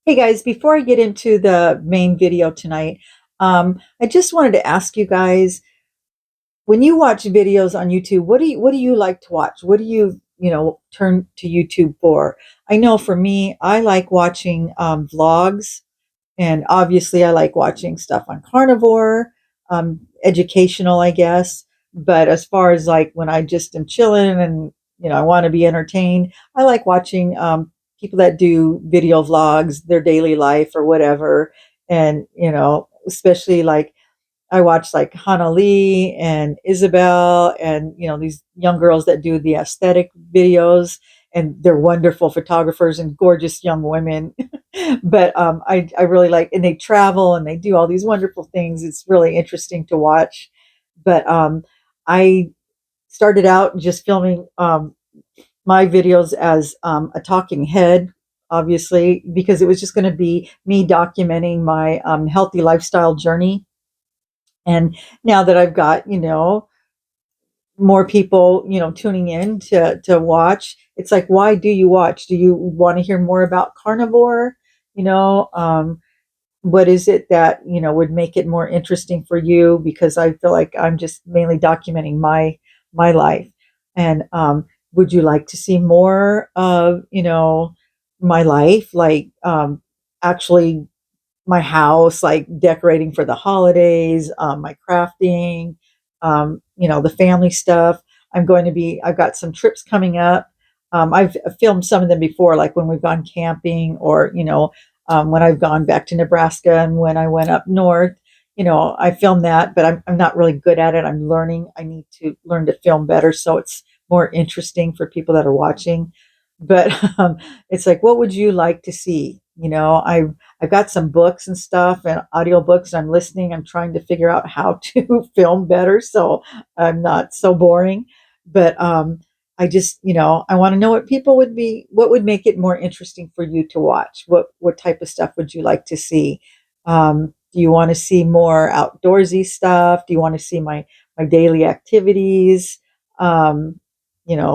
Hey guys, before I get into the main video tonight, I just wanted to ask you guys, when you watch videos on YouTube, what do you like to watch? What do you turn to YouTube for? I know for me, I like watching vlogs, and obviously I like watching stuff on Carnivore, educational, I guess. But as far as like when I just am chilling and I want to be entertained, I like watching people that do video vlogs, their daily life or whatever. And especially like I watch like Hana Lee and Isabel and these young girls that do the aesthetic videos, and they're wonderful photographers and gorgeous young women. But I really like, and they travel and they do all these wonderful things. It's really interesting to watch. But I started out just filming my videos as a talking head, obviously, because it was just going to be me documenting my healthy lifestyle journey. And now that I've got, more people, tuning in to watch, it's like, why do you watch? Do you want to hear more about carnivore? You know, what is it that, would make it more interesting for you? Because I feel like I'm just mainly documenting my life. And would you like to see more of, my life, like actually my house, like decorating for the holidays, my crafting, the family stuff. I've got some trips coming up. I've filmed some of them before, like when we've gone camping or, when I've gone back to Nebraska and when I went up north. I filmed that, but I'm not really good at it. I'm learning. I need to learn to film better so it's more interesting for people that are watching. But it's like, what would you like to see? I've got some books and stuff and audiobooks I'm listening. I'm trying to figure out how to film better so I'm not so boring. But I just, I want to know what would make it more interesting for you to watch? What type of stuff would you like to see? Do you want to see more outdoorsy stuff? Do you want to see my daily activities?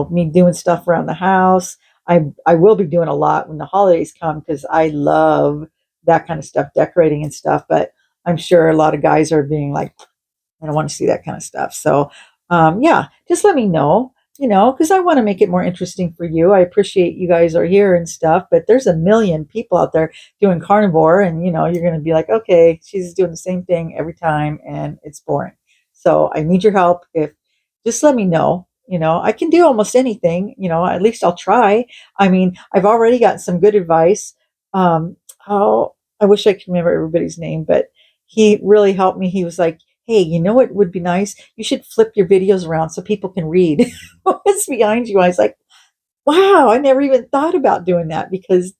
Me doing stuff around the house. I will be doing a lot when the holidays come because I love that kind of stuff, decorating and stuff. But I'm sure a lot of guys are being like, I don't want to see that kind of stuff. So, yeah, just let me know, because I want to make it more interesting for you. I appreciate you guys are here and stuff, but there's a million people out there doing carnivore, and you're going to be like, okay, she's doing the same thing every time, and it's boring. So I need your help. If just let me know. I can do almost anything. At least I'll try. I mean, I've already got some good advice. How I wish I could remember everybody's name, but he really helped me. He was like, hey, you know what would be nice? You should flip your videos around so people can read what's behind you. I was like, wow, I never even thought about doing that because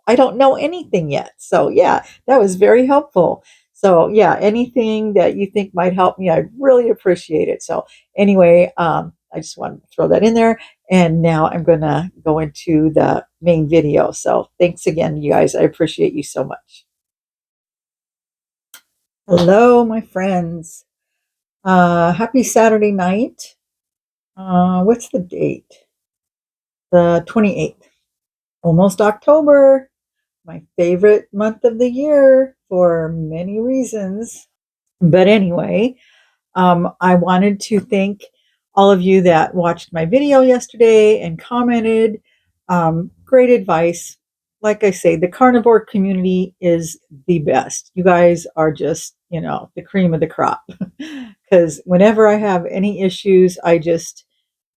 I don't know anything yet. So, yeah, that was very helpful. So, yeah, anything that you think might help me, I'd really appreciate it. So, anyway, I just wanted to throw that in there. And now I'm going to go into the main video. So, thanks again, you guys. I appreciate you so much. Hello, my friends. Happy Saturday night. What's the date? The 28th. Almost October. My favorite month of the year for many reasons. But anyway, I wanted to thank all of you that watched my video yesterday and commented. Great advice. Like I say, the carnivore community is the best. You guys are just, the cream of the crop. Because whenever I have any issues, I just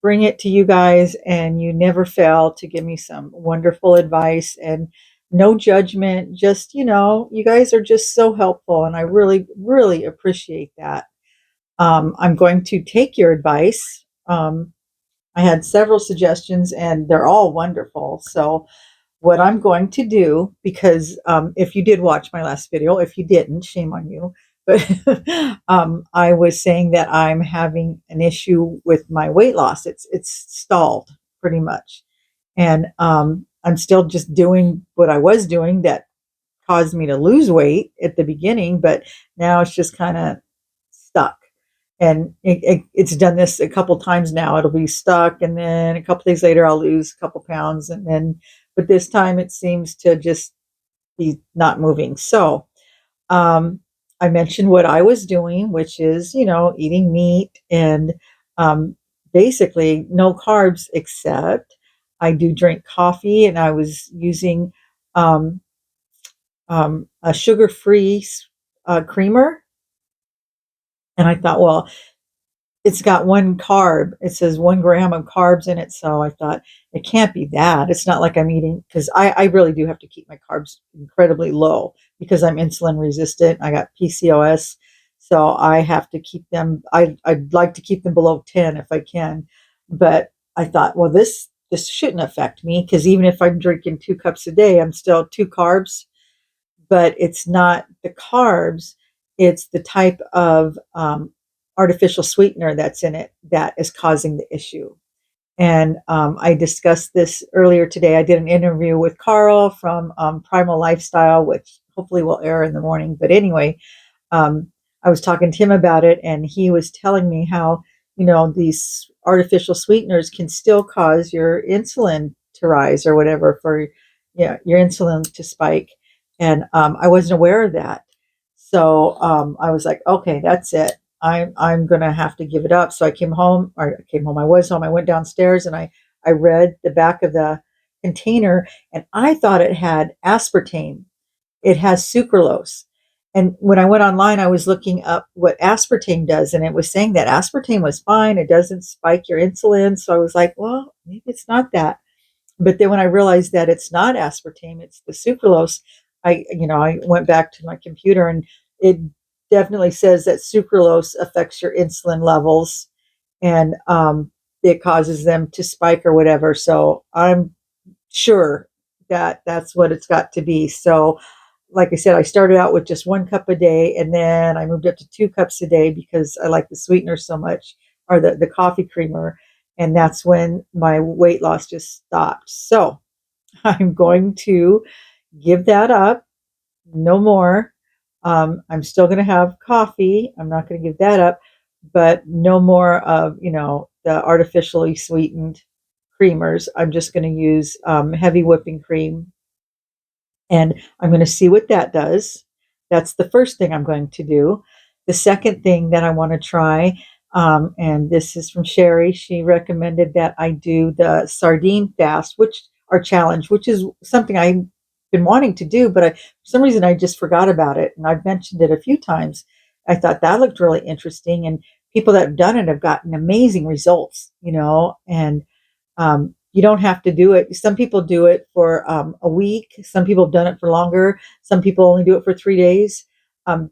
bring it to you guys, and you never fail to give me some wonderful advice and no judgment. Just, you guys are just so helpful, and I really, really appreciate that. I'm going to take your advice. I had several suggestions, and they're all wonderful. So, what I'm going to do, because if you did watch my last video, if you didn't, shame on you. But I was saying that I'm having an issue with my weight loss. It's stalled pretty much, and I'm still just doing what I was doing that caused me to lose weight at the beginning, but now it's just kind of stuck. And it's done this a couple times now. It'll be stuck, and then a couple days later, I'll lose a couple pounds, and then, but this time it seems to just be not moving. So, um, I mentioned what I was doing, which is, eating meat and basically no carbs, except I do drink coffee, and I was using um, a sugar-free creamer. And I thought, well, it's got one carb. It says 1 gram of carbs in it. So I thought it can't be that. It's not like I'm eating, because I really do have to keep my carbs incredibly low because I'm insulin resistant. I got PCOS. So I have to keep them. I'd like to keep them below 10 if I can. But I thought, well, this shouldn't affect me, because even if I'm drinking 2 cups a day, I'm still 2 carbs. But it's not the carbs, it's the type of artificial sweetener that's in it that is causing the issue. And I discussed this earlier today. I did an interview with Carl from Primal Lifestyle, which hopefully will air in the morning. But anyway, I was talking to him about it, and he was telling me how, these artificial sweeteners can still cause your insulin to rise or whatever, for, yeah, your insulin to spike. And I wasn't aware of that. So I was like, okay, that's it. I'm gonna have to give it up. So I was home. I went downstairs, and I read the back of the container, and I thought it had aspartame. It has sucralose. And when I went online, I was looking up what aspartame does, and it was saying that aspartame was fine. It doesn't spike your insulin. So I was like, well, maybe it's not that. But then when I realized that it's not aspartame, it's the sucralose, I went back to my computer, and it definitely says that sucralose affects your insulin levels, and it causes them to spike or whatever. So I'm sure that that's what it's got to be. So, like I said, I started out with just 1 cup a day, and then I moved up to 2 cups a day because I like the sweetener so much, or the coffee creamer. And that's when my weight loss just stopped. So I'm going to give that up. No more. I'm still going to have coffee. I'm not going to give that up, but no more of, the artificially sweetened creamers. I'm just going to use heavy whipping cream, and I'm going to see what that does. That's the first thing I'm going to do. The second thing that I want to try, and this is from Sherry, she recommended that I do the sardine fast, our challenge, which is something I've been wanting to do, but for some reason I just forgot about it. And I've mentioned it a few times. I thought that looked really interesting, and people that have done it have gotten amazing results, and you don't have to do it. Some people do it for a week. Some people have done it for longer. Some people only do it for 3 days.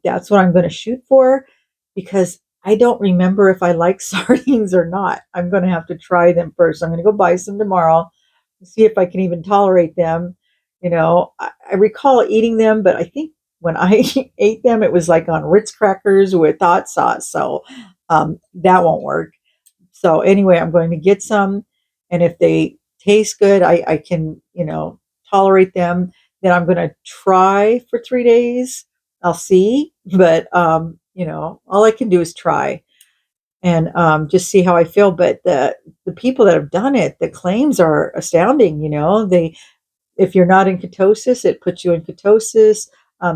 That's what I'm going to shoot for, because I don't remember if I like sardines or not. I'm going to have to try them first. I'm going to go buy some tomorrow and see if I can even tolerate them. I recall eating them, but I think when I ate them, it was like on Ritz crackers with hot sauce. So that won't work. So anyway, I'm going to get some, and if they taste good, I can, tolerate them. Then I'm going to try for 3 days. I'll see, but all I can do is try, and just see how I feel. But the people that have done it, the claims are astounding. If you're not in ketosis, it puts you in ketosis.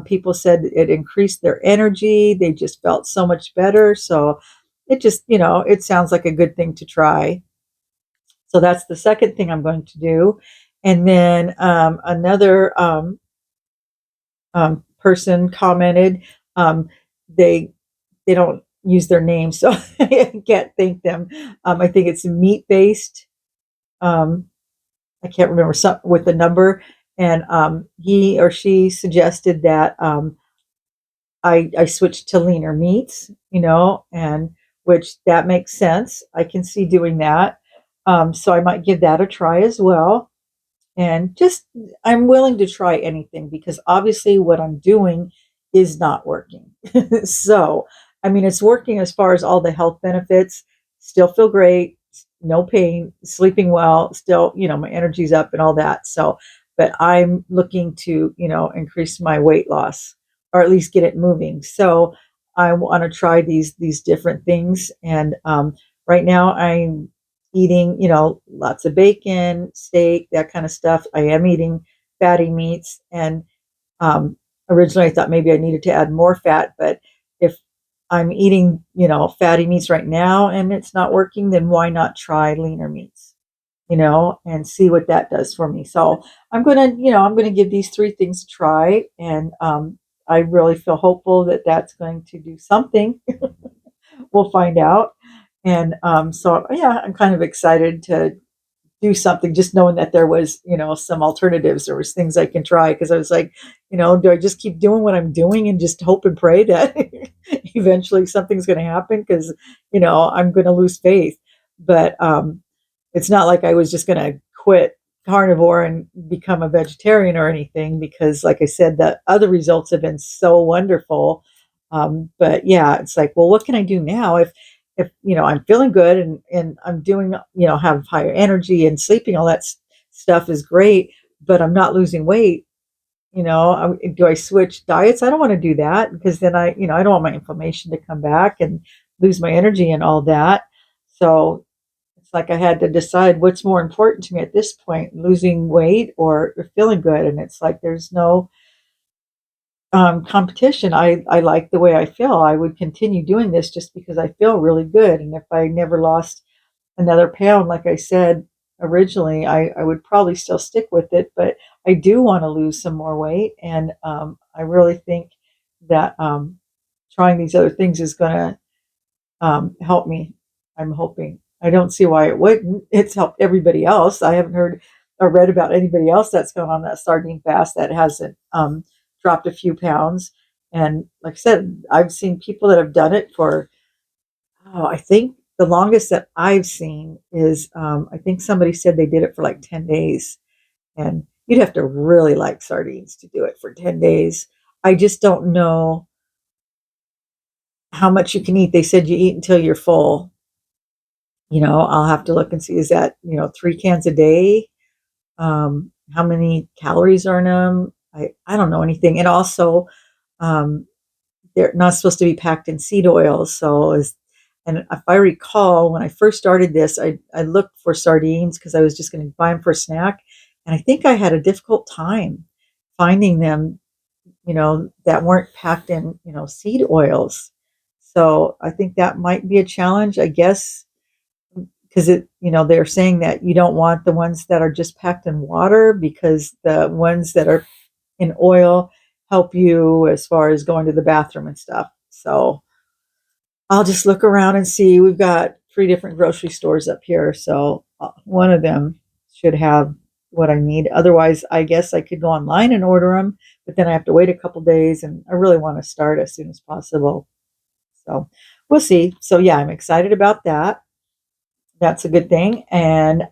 People said it increased their energy. They just felt so much better. So it just, it sounds like a good thing to try. So that's the second thing I'm going to do. And then another person commented, they they don't use their name, so I can't thank them. I think it's meat based. Um, I can't remember some with the number, and he or she suggested that I switch to leaner meats, and which that makes sense. I can see doing that. So I might give that a try as well. And just, I'm willing to try anything, because obviously what I'm doing is not working. So, I mean, it's working as far as all the health benefits. Still feel great, no pain, sleeping well, still, my energy's up and all that. So, but I'm looking to, increase my weight loss, or at least get it moving. So I want to try these different things. And right now I'm eating, lots of bacon, steak, that kind of stuff. I am eating fatty meats, and Um, Originally, I thought maybe I needed to add more fat, but if I'm eating, fatty meats right now and it's not working, then why not try leaner meats, and see what that does for me. So I'm gonna give these three things a try, and I really feel hopeful that that's going to do something. We'll find out. And so, yeah, I'm kind of excited to do something, just knowing that there was, some alternatives. There was things I can try, because I was like, do I just keep doing what I'm doing and just hope and pray that eventually something's going to happen? Because, I'm going to lose faith. But it's not like I was just going to quit carnivore and become a vegetarian or anything, because, like I said, the other results have been so wonderful. But yeah, it's like, well, what can I do now if I'm feeling good, and I'm doing, have higher energy and sleeping, all that stuff is great, but I'm not losing weight. Do I switch diets? I don't want to do that, because then I don't want my inflammation to come back and lose my energy and all that. So it's like I had to decide what's more important to me at this point: losing weight or feeling good. And it's like there's no competition. I like the way I feel. I would continue doing this just because I feel really good. And if I never lost another pound, like I said originally, I would probably still stick with it. But I do want to lose some more weight. And I really think that trying these other things is going to help me. I'm hoping. I don't see why it wouldn't. It's helped everybody else. I haven't heard or read about anybody else that's gone on that sardine fast that hasn't dropped a few pounds. And like I said, I've seen people that have done it for, I think the longest that I've seen is, I think somebody said they did it for like 10 days. And you'd have to really like sardines to do it for 10 days. I just don't know how much you can eat. They said you eat until you're full. I'll have to look and see, is that, 3 cans a day? How many calories are in them? I don't know anything. And also, um, they're not supposed to be packed in seed oils. And if I recall, when I first started this, I looked for sardines because I was just going to buy them for a snack. And I think I had a difficult time finding them, that weren't packed in, seed oils. So I think that might be a challenge, I guess, because they're saying that you don't want the ones that are just packed in water, because the ones that are in oil help you as far as going to the bathroom and stuff. So I'll just look around and see. We've got 3 different grocery stores up here, so one of them should have what I need. Otherwise, I guess I could go online and order them, but then I have to wait a couple days, and I really want to start as soon as possible. So we'll see. So yeah, I'm excited about that. That's a good thing. And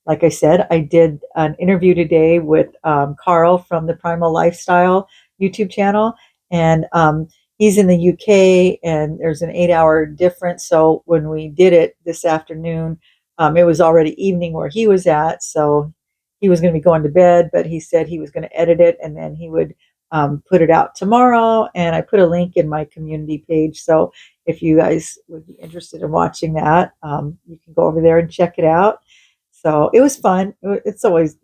like I said, I did an interview today with Carl from the Primal Lifestyle YouTube channel. And he's in the UK, and there's an 8-hour difference. So when we did it this afternoon, it was already evening where he was at. So he was going to be going to bed, but he said he was going to edit it, and then he would put it out tomorrow. And I put a link in my community page. So if you guys would be interested in watching that, you can go over there and check it out. So it was fun. It's always,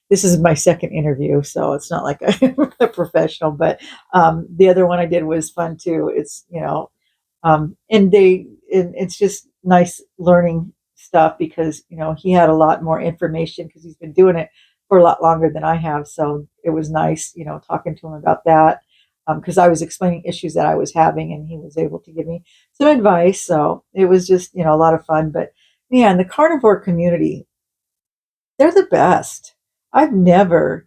this is my second interview, so it's not like I'm a professional, but the other one I did was fun too. It's, and it's just nice learning stuff, because, he had a lot more information because he's been doing it for a lot longer than I have. So it was nice, talking to him about that, because I was explaining issues that I was having, and he was able to give me some advice. So it was just, a lot of fun. But man, the carnivore community, they're the best. I've never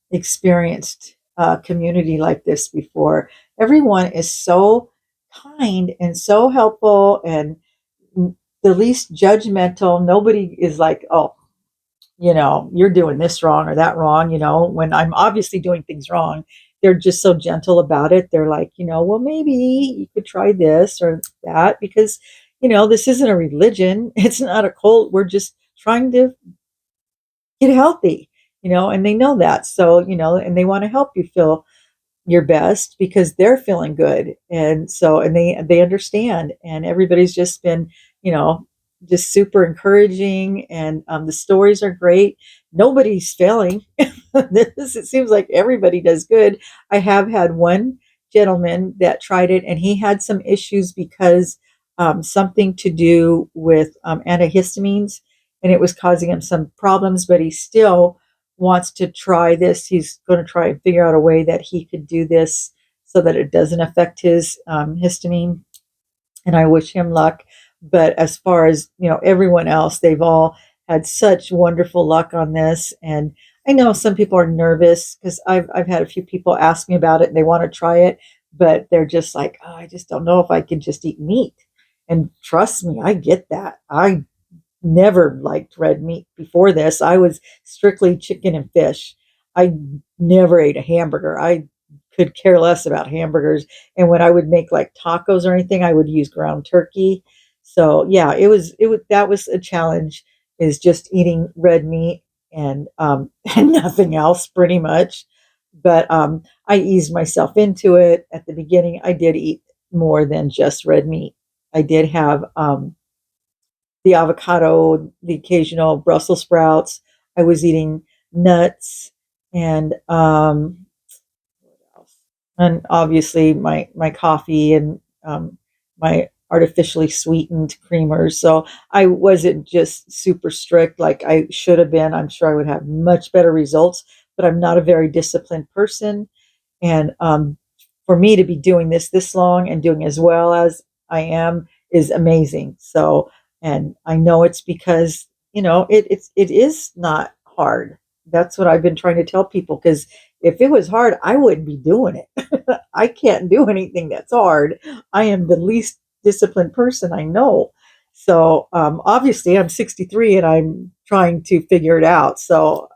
experienced a community like this before. Everyone is so kind and so helpful, and the least judgmental. Nobody is like, oh, you're doing this wrong or that wrong, when I'm obviously doing things wrong. They're just so gentle about it. They're like, well, maybe you could try this or that, because, this isn't a religion. It's not a cult. We're just trying to get healthy, and they know that. So, and they want to help you feel your best, because they're feeling good. And so, and they understand, and everybody's just been, you know, just super encouraging, and the stories are great. Nobody's failing. It seems like everybody does good. I have had one gentleman that tried it, and he had some issues because something to do with antihistamines, and it was causing him some problems. But he still wants to try this. He's going to try and figure out a way that he could do this so that it doesn't affect his histamine, and I wish him luck. But as far as everyone else, they've all had such wonderful luck on this. And I know some people are nervous because I've had a few people ask me about it and they want to try it, but they're just like, oh, I just don't know if I can just eat meat. And trust me, I get that. I never liked red meat before this. I was strictly chicken and fish. I never ate a hamburger. I could care less about hamburgers. And when I would make like tacos or anything, I would use ground turkey. So yeah, it was that was a challenge, is just eating red meat and and nothing else pretty much. But I eased myself into it. At the beginning, I did eat more than just red meat. I did have the avocado, the occasional Brussels sprouts. I was eating nuts and what else? And obviously my coffee and my artificially sweetened creamers. So I wasn't just super strict like I should have been. I'm sure I would have much better results, but I'm not a very disciplined person. And for me to be doing this long and doing as well as I am is amazing. So, and I know it's because it is not hard. That's what I've been trying to tell people. Because if it was hard, I wouldn't be doing it. I can't do anything that's hard. I am the least disciplined person I know. So obviously, I'm 63 and I'm trying to figure it out. So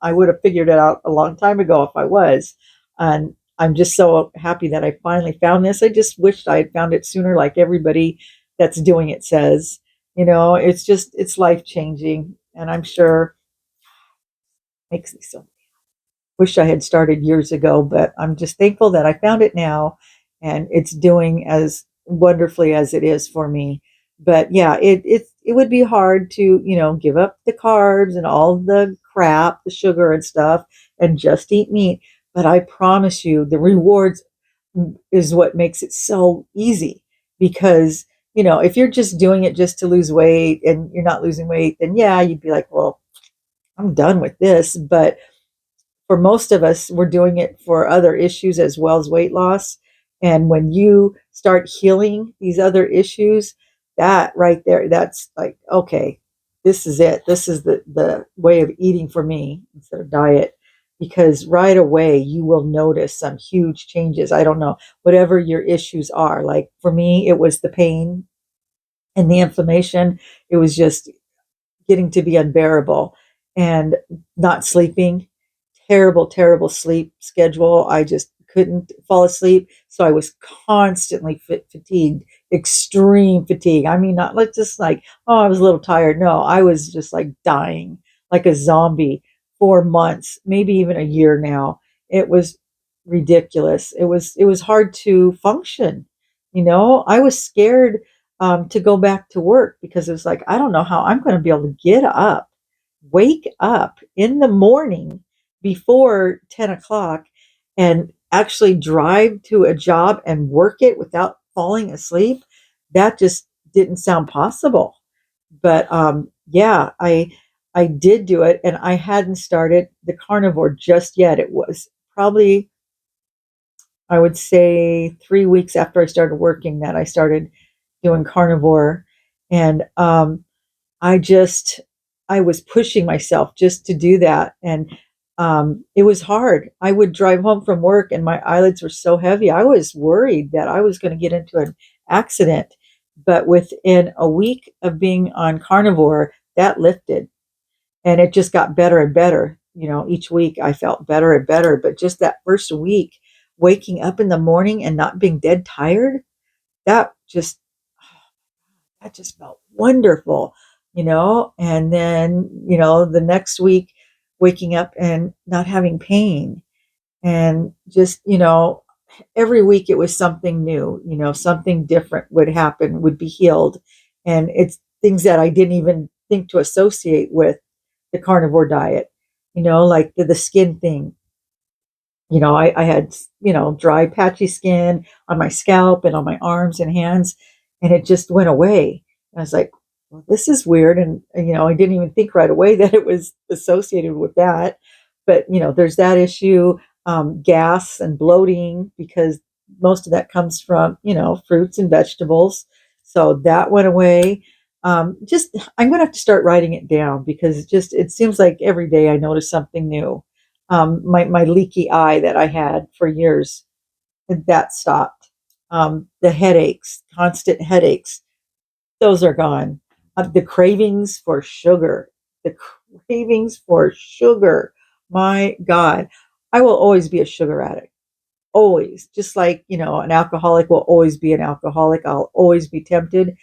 I would have figured it out a long time ago if I was. And I'm just so happy that I finally found this. I just wished I had found it sooner, like everybody that's doing it says. It's life changing. And I'm sure it makes me so wish I had started years ago, but I'm just thankful that I found it now and it's doing as wonderfully as it is for me. But yeah, it would be hard to, give up the carbs and all the crap, the sugar and stuff, and just eat meat. But I promise you, the rewards is what makes it so easy, because if you're just doing it just to lose weight and you're not losing weight, then yeah, you'd be like, well, I'm done with this. But for most of us, we're doing it for other issues as well as weight loss. And when you start healing these other issues, that right there, that's like, okay, this is it. This is the way of eating for me instead of diet. Because right away, you will notice some huge changes. I don't know, whatever your issues are. Like for me, it was the pain and the inflammation. It was just getting to be unbearable, and not sleeping. Terrible, terrible sleep schedule. I just couldn't fall asleep. So I was constantly fatigued, extreme fatigue. I mean, not like just like, oh, I was a little tired. No, I was just like dying like a zombie for months, maybe even a year now. It was ridiculous. It was hard to function. I was scared to go back to work because it was like, I don't know how I'm going to be able to get up, wake up in the morning before 10 o'clock and actually drive to a job and work it without falling asleep. That just didn't sound possible. But yeah, I did do it, and I hadn't started the carnivore just yet. It was probably, I would say, 3 weeks after I started working that I started doing carnivore. And I just, I was pushing myself just to do that. And it was hard. I would drive home from work and my eyelids were so heavy. I was worried that I was going to get into an accident. But within a week of being on carnivore, that lifted, and it just got better and better. Each week I felt better and better. But just that first week, waking up in the morning and not being dead tired, that just that just felt wonderful. And then, the next week, waking up and not having pain. And just, every week it was something new, something different would happen, would be healed. And things that I didn't even think to associate with the carnivore diet, like the skin thing. I had, dry, patchy skin on my scalp and on my arms and hands, and it just went away. And I was like, well, this is weird. And I didn't even think right away that it was associated with that. But, there's that issue, gas and bloating, because most of that comes from, fruits and vegetables. So that went away. I'm going to have to start writing it down because it seems like every day I notice something new. My leaky eye that I had for years, that stopped. The headaches, constant headaches, those are gone. The cravings for sugar, the cravings for sugar. My God, I will always be a sugar addict. Always. Just like, an alcoholic will always be an alcoholic. I'll always be tempted,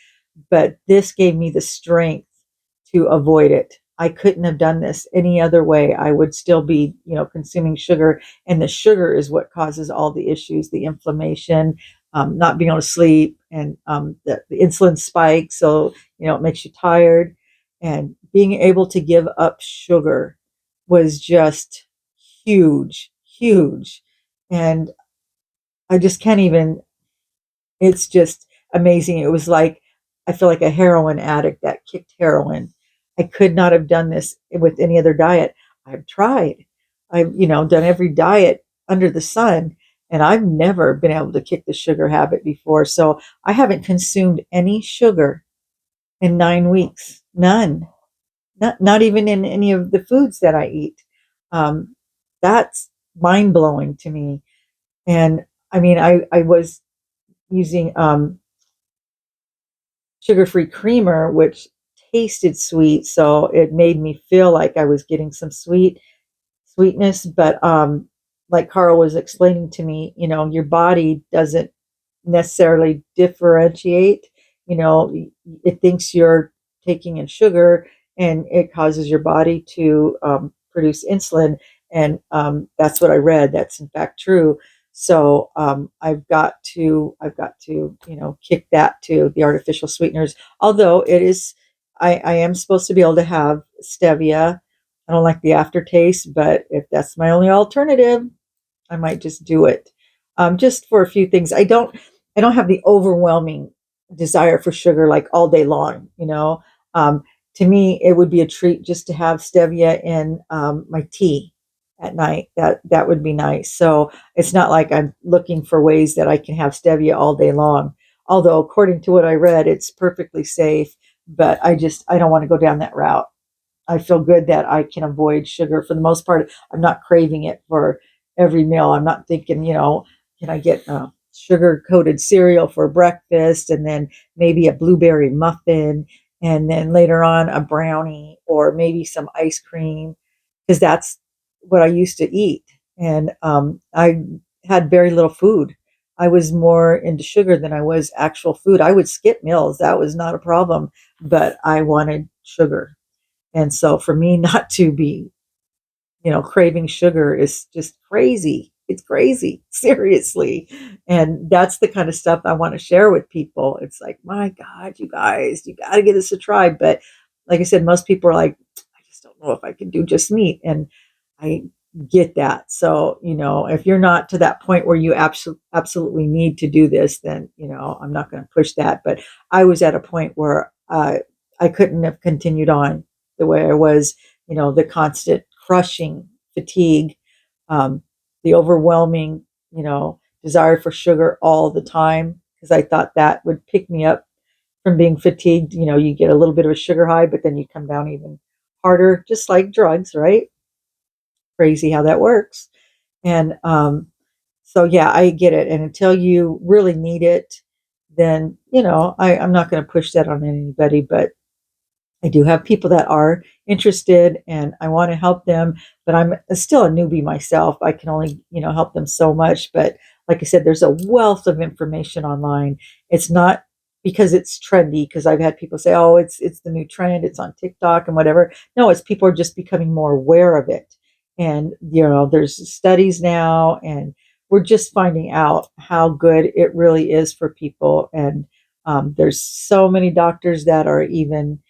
but this gave me the strength to avoid it. I couldn't have done this any other way. I would still be, consuming sugar, and the sugar is what causes all the issues, the inflammation, not being able to sleep, and the insulin spike. So, it makes you tired. And being able to give up sugar was just huge, huge. And I just can't even, it's just amazing. It was like, I feel like a heroin addict that kicked heroin. I could not have done this with any other diet. I've tried. I've, done every diet under the sun, and I've never been able to kick the sugar habit before. So I haven't consumed any sugar in 9 weeks. None. Not even in any of the foods that I eat. Um, that's mind blowing to me. And I mean, I was using sugar-free creamer, which tasted sweet, so it made me feel like I was getting some sweetness. But like Carl was explaining to me, your body doesn't necessarily differentiate. It thinks you're taking in sugar, and it causes your body to produce insulin. And that's what I read. That's in fact true. So I've got to, kick that to the artificial sweeteners. Although I am supposed to be able to have stevia. I don't like the aftertaste, but if that's my only alternative, I might just do it. Just for a few things. I don't have the overwhelming desire for sugar like all day long, to me, it would be a treat just to have stevia in my tea at night. That would be nice. So it's not like I'm looking for ways that I can have stevia all day long. Although according to what I read, it's perfectly safe, but I don't want to go down that route. I feel good that I can avoid sugar for the most part. I'm not craving it for every meal. I'm not thinking, can I get sugar coated cereal for breakfast, and then maybe a blueberry muffin, and then later on a brownie or maybe some ice cream, because that's what I used to eat. And I had very little food. I was more into sugar than I was actual food. I would skip meals. That was not a problem, but I wanted sugar. And so for me not to be, craving sugar is just crazy. It's crazy, seriously. And that's the kind of stuff I want to share with people. It's like, my God, you guys, you got to give this a try. But like I said, most people are like, I just don't know if I can do just meat. And I get that. So, if you're not to that point where you absolutely need to do this, then, I'm not going to push that. But I was at a point where I couldn't have continued on the way I was, the constant crushing fatigue, um, the overwhelming, desire for sugar all the time, because I thought that would pick me up from being fatigued. You get a little bit of a sugar high, but then you come down even harder, just like drugs, right? Crazy how that works. And so, yeah, I get it. And until you really need it, then, I'm not going to push that on anybody. But I do have people that are interested, and I want to help them, but I'm still a newbie myself. I can only, help them so much. But like I said, there's a wealth of information online. It's not because it's trendy, because I've had people say, oh, it's the new trend, it's on TikTok and whatever. No, it's people are just becoming more aware of it. And, there's studies now, and we're just finding out how good it really is for people. And There's so many doctors that are even,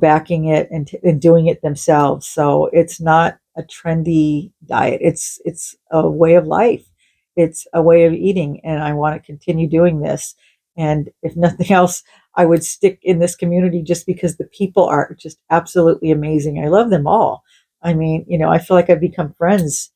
backing it and doing it themselves. So it's not a trendy diet. It's a way of life. It's a way of eating, and I want to continue doing this. And if nothing else, I would stick in this community just because the people are just absolutely amazing. I love them all. I mean, I feel like I've become friends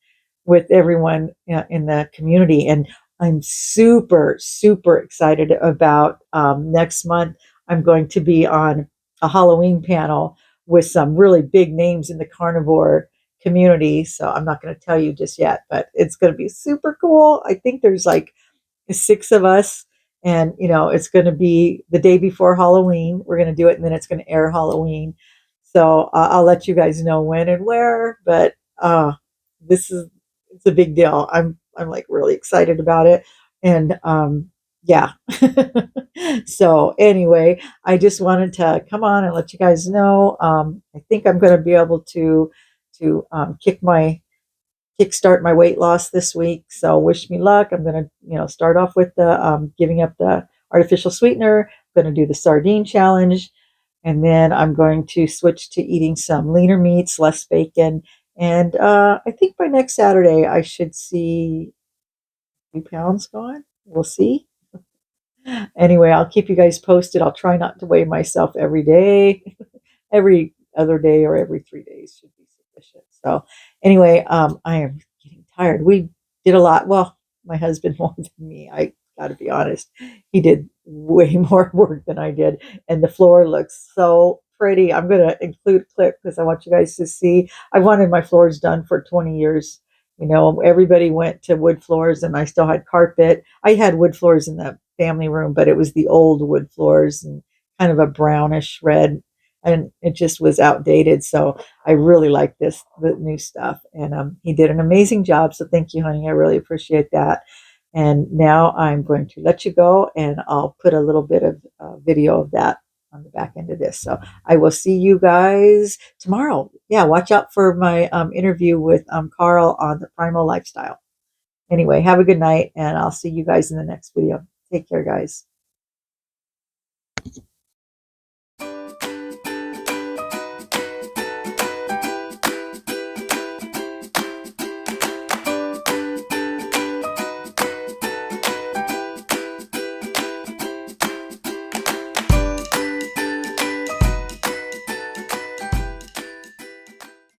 with everyone in the community, and I'm super, super excited about next month. I'm going to be on a Halloween panel with some really big names in the carnivore community. So I'm not going to tell you just yet, but it's going to be super cool. I think there's like six of us, and it's going to be the day before Halloween. We're going to do it, and then it's going to air Halloween. So I'll let you guys know when and where. But this is it's a big deal. I'm like really excited about it, and yeah. So anyway, I just wanted to come on and let you guys know. I think I'm going to be able to kickstart my weight loss this week. So wish me luck. I'm going to, start off with the giving up the artificial sweetener. I'm going to do the sardine challenge, and then I'm going to switch to eating some leaner meats, less bacon. And I think by next Saturday I should see 3 pounds gone. We'll see. Anyway, I'll keep you guys posted. I'll try not to weigh myself every day. Every other day or every 3 days should be sufficient. So anyway, I am getting tired. We did a lot. Well, my husband more than me. I got to be honest. He did way more work than I did, and the floor looks so pretty. I'm going to include a clip because I want you guys to see. I wanted my floors done for 20 years. Everybody went to wood floors, and I still had carpet. I had wood floors in the family room, but it was the old wood floors and kind of a brownish red, and it just was outdated. So I really like the new stuff. And he did an amazing job. So thank you, honey. I really appreciate that. And now I'm going to let you go, and I'll put a little bit of video of that on the back end of this. So I will see you guys tomorrow. Yeah, watch out for my interview with Carl on the Primal Lifestyle. Anyway, have a good night, and I'll see you guys in the next video. Take care, guys.